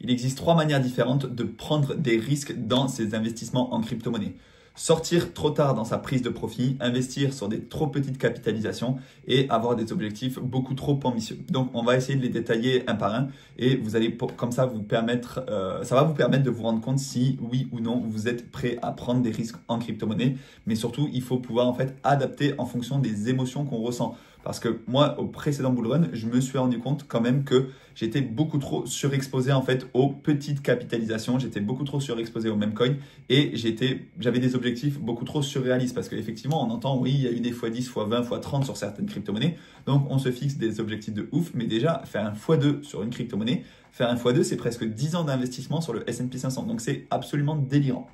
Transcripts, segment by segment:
il existe 3 manières différentes de prendre des risques dans ses investissements en crypto-monnaie. Sortir trop tard dans sa prise de profit, investir sur des trop petites capitalisations et avoir des objectifs beaucoup trop ambitieux. Donc, on va essayer de les détailler un par un et vous allez comme ça ça va vous permettre de vous rendre compte si oui ou non vous êtes prêt à prendre des risques en crypto-monnaie. Mais surtout, il faut pouvoir en fait adapter en fonction des émotions qu'on ressent. Parce que moi, au précédent bull run, je me suis rendu compte quand même que j'étais beaucoup trop surexposé en fait aux petites capitalisations. J'étais beaucoup trop surexposé aux meme coins et j'avais des objectifs beaucoup trop surréalistes. Parce qu'effectivement, on entend, oui, il y a eu des x10, x20, x30 sur certaines crypto-monnaies. Donc, on se fixe des objectifs de ouf. Mais déjà, faire un x2 sur une crypto-monnaie, faire un x2, c'est presque 10 ans d'investissement sur le S&P 500. Donc, c'est absolument délirant.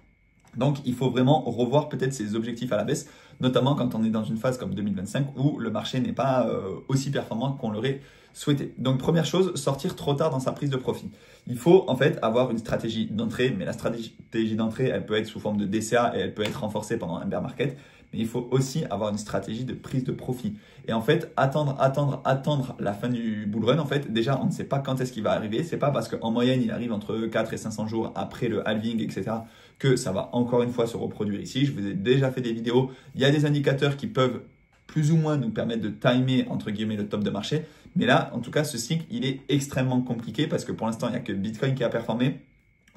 Donc, il faut vraiment revoir peut-être ses objectifs à la baisse, notamment quand on est dans une phase comme 2025 où le marché n'est pas aussi performant qu'on l'aurait souhaité. Donc, première chose, sortir trop tard dans sa prise de profit. Il faut en fait avoir une stratégie d'entrée, mais la stratégie d'entrée, elle peut être sous forme de DCA et elle peut être renforcée pendant un bear market. Mais il faut aussi avoir une stratégie de prise de profit. Et en fait, attendre la fin du bull run, en fait, déjà, on ne sait pas quand est-ce qu'il va arriver. C'est pas parce qu'en moyenne, il arrive entre 4 et 500 jours après le halving, etc., que ça va encore une fois se reproduire ici. Je vous ai déjà fait des vidéos. Il y a des indicateurs qui peuvent plus ou moins nous permettre de timer, entre guillemets, le top de marché. Mais là, en tout cas, ce cycle, il est extrêmement compliqué parce que pour l'instant, il n'y a que Bitcoin qui a performé.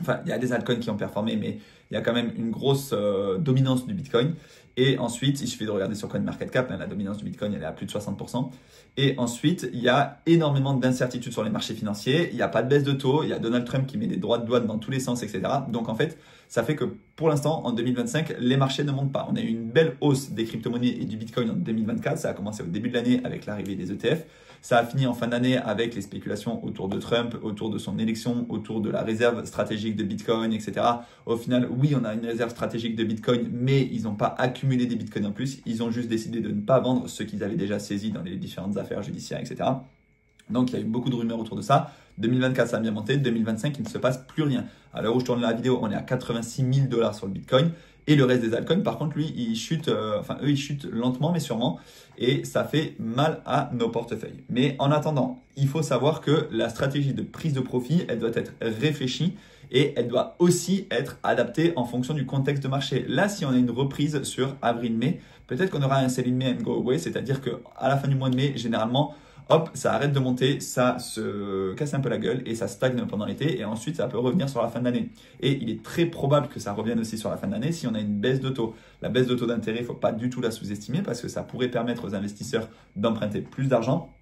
Enfin, il y a des altcoins qui ont performé, mais il y a quand même une grosse dominance du Bitcoin. Et ensuite, il suffit de regarder sur CoinMarketCap, la dominance du Bitcoin, elle est à plus de 60%. Et ensuite, il y a énormément d'incertitudes sur les marchés financiers. Il n'y a pas de baisse de taux. Il y a Donald Trump qui met des droits de douane dans tous les sens, etc. Donc, en fait, ça fait que pour l'instant, en 2025, les marchés ne montent pas. On a eu une belle hausse des crypto-monnaies et du Bitcoin en 2024. Ça a commencé au début de l'année avec l'arrivée des ETF. Ça a fini en fin d'année avec les spéculations autour de Trump, autour de son élection, autour de la réserve stratégique de Bitcoin, etc. Au final, oui, on a une réserve stratégique de Bitcoin, mais ils n'ont pas accumulé des Bitcoins en plus. Ils ont juste décidé de ne pas vendre ce qu'ils avaient déjà saisi dans les différentes affaires judiciaires, etc. Donc, il y a eu beaucoup de rumeurs autour de ça. 2024, ça a bien monté. 2025, il ne se passe plus rien. À l'heure où je tourne la vidéo, on est à 86 000 $ sur le Bitcoin. Et le reste des altcoins, par contre, lui, ils chutent lentement, mais sûrement. Et ça fait mal à nos portefeuilles. Mais en attendant, il faut savoir que la stratégie de prise de profit, elle doit être réfléchie et elle doit aussi être adaptée en fonction du contexte de marché. Là, si on a une reprise sur avril-mai, peut-être qu'on aura un sell in May and go away, c'est-à-dire qu'à la fin du mois de mai, généralement, hop, ça arrête de monter, ça se casse un peu la gueule et ça stagne pendant l'été et ensuite ça peut revenir sur la fin de l'année. Et il est très probable que ça revienne aussi sur la fin de l'année si on a une baisse de taux. La baisse de taux d'intérêt, il ne faut pas du tout la sous-estimer parce que ça pourrait permettre aux investisseurs d'emprunter plus d'argent.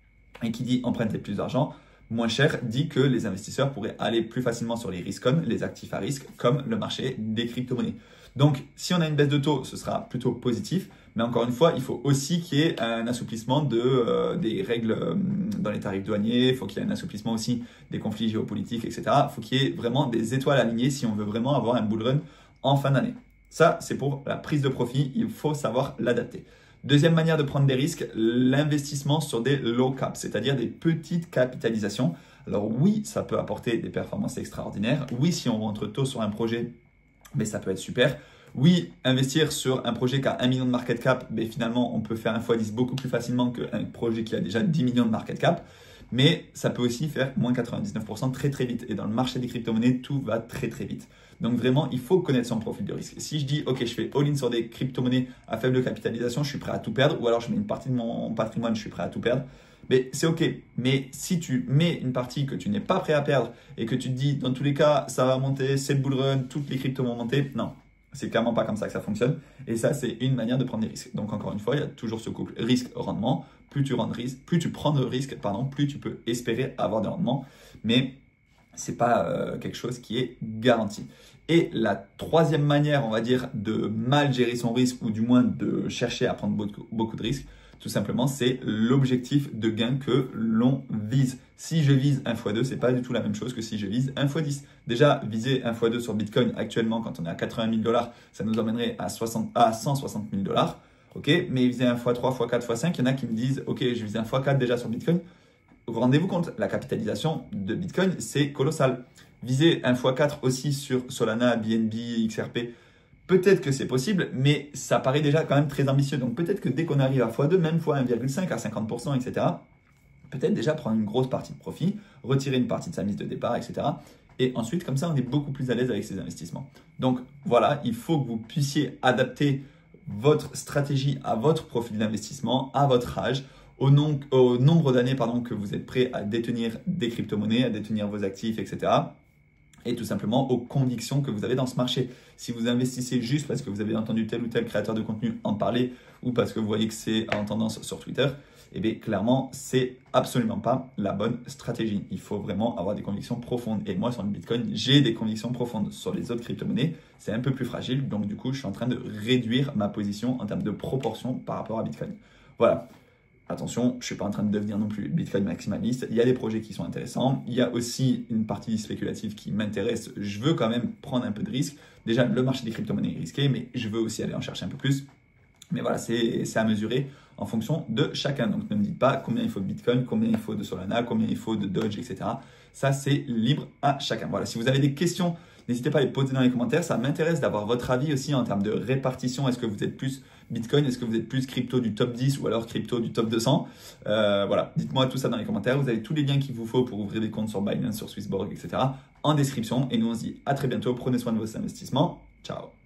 Et qui dit emprunter plus d'argent, moins cher, dit que les investisseurs pourraient aller plus facilement sur les risk-on, les actifs à risque, comme le marché des crypto-monnaies. Donc, si on a une baisse de taux, ce sera plutôt positif. Mais encore une fois, il faut aussi qu'il y ait un assouplissement des règles dans les tarifs douaniers. Il faut qu'il y ait un assouplissement aussi des conflits géopolitiques, etc. Il faut qu'il y ait vraiment des étoiles alignées si on veut vraiment avoir un bull run en fin d'année. Ça, c'est pour la prise de profit. Il faut savoir l'adapter. Deuxième manière de prendre des risques, l'investissement sur des low caps, c'est-à-dire des petites capitalisations. Alors oui, ça peut apporter des performances extraordinaires. Oui, si on rentre tôt sur un projet, mais ça peut être super. Oui, investir sur un projet qui a 1 million de market cap, mais finalement, on peut faire un x10 beaucoup plus facilement qu'un projet qui a déjà 10 millions de market cap. Mais ça peut aussi faire moins 99% très très vite. Et dans le marché des crypto-monnaies, tout va très très vite. Donc vraiment, il faut connaître son profil de risque. Si je dis, OK, je fais all-in sur des crypto-monnaies à faible capitalisation, je suis prêt à tout perdre. Ou alors je mets une partie de mon patrimoine, je suis prêt à tout perdre. Mais c'est OK. Mais si tu mets une partie que tu n'es pas prêt à perdre et que tu te dis, dans tous les cas, ça va monter, c'est le bull run, toutes les cryptos vont monter, non. C'est clairement pas comme ça que ça fonctionne. Et ça, c'est une manière de prendre des risques. Donc, encore une fois, il y a toujours ce couple risque-rendement. Plus tu prends de risques, plus tu peux espérer avoir des rendements. Mais ce n'est pas quelque chose qui est garanti. Et la troisième manière, on va dire, de mal gérer son risque ou du moins de chercher à prendre beaucoup de risques, tout simplement, c'est l'objectif de gain que l'on vise. Si je vise un x2, ce n'est pas du tout la même chose que si je vise un x10. Déjà, viser un x2 sur Bitcoin actuellement, quand on est à 80 000 $, ça nous emmènerait à 160 000 $. OK, mais viser un x3, x4, x5, il y en a qui me disent, OK, je vise un x4 déjà sur Bitcoin. Rendez-vous compte, la capitalisation de Bitcoin, c'est colossal. Viser un x4 aussi sur Solana, BNB, XRP, peut-être que c'est possible, mais ça paraît déjà quand même très ambitieux. Donc peut-être que dès qu'on arrive à x2, même x1,5 à 50%, etc., peut-être déjà prendre une grosse partie de profit, retirer une partie de sa mise de départ, etc. Et ensuite, comme ça, on est beaucoup plus à l'aise avec ces investissements. Donc voilà, il faut que vous puissiez adapter votre stratégie à votre profil d'investissement, à votre âge, au nombre d'années que vous êtes prêt à détenir des crypto-monnaies, à détenir vos actifs, etc. Et tout simplement aux convictions que vous avez dans ce marché. Si vous investissez juste parce que vous avez entendu tel ou tel créateur de contenu en parler ou parce que vous voyez que c'est en tendance sur Twitter, eh bien clairement, c'est absolument pas la bonne stratégie. Il faut vraiment avoir des convictions profondes. Et moi, sur le Bitcoin, j'ai des convictions profondes. Sur les autres crypto-monnaies, c'est un peu plus fragile. Donc du coup, je suis en train de réduire ma position en termes de proportion par rapport à Bitcoin. Voilà. Attention, je ne suis pas en train de devenir non plus Bitcoin maximaliste. Il y a des projets qui sont intéressants. Il y a aussi une partie spéculative qui m'intéresse. Je veux quand même prendre un peu de risque. Déjà, le marché des crypto-monnaies est risqué, mais je veux aussi aller en chercher un peu plus. Mais voilà, c'est à mesurer en fonction de chacun. Donc, ne me dites pas combien il faut de Bitcoin, combien il faut de Solana, combien il faut de Doge, etc. Ça, c'est libre à chacun. Voilà, si vous avez des questions, n'hésitez pas à les poser dans les commentaires. Ça m'intéresse d'avoir votre avis aussi en termes de répartition. Est-ce que vous êtes plus Bitcoin? Est-ce que vous êtes plus crypto du top 10 ou alors crypto du top 200? Voilà, dites-moi tout ça dans les commentaires. Vous avez tous les liens qu'il vous faut pour ouvrir des comptes sur Binance, sur Swissborg, etc. en description. Et nous, on se dit à très bientôt. Prenez soin de vos investissements. Ciao.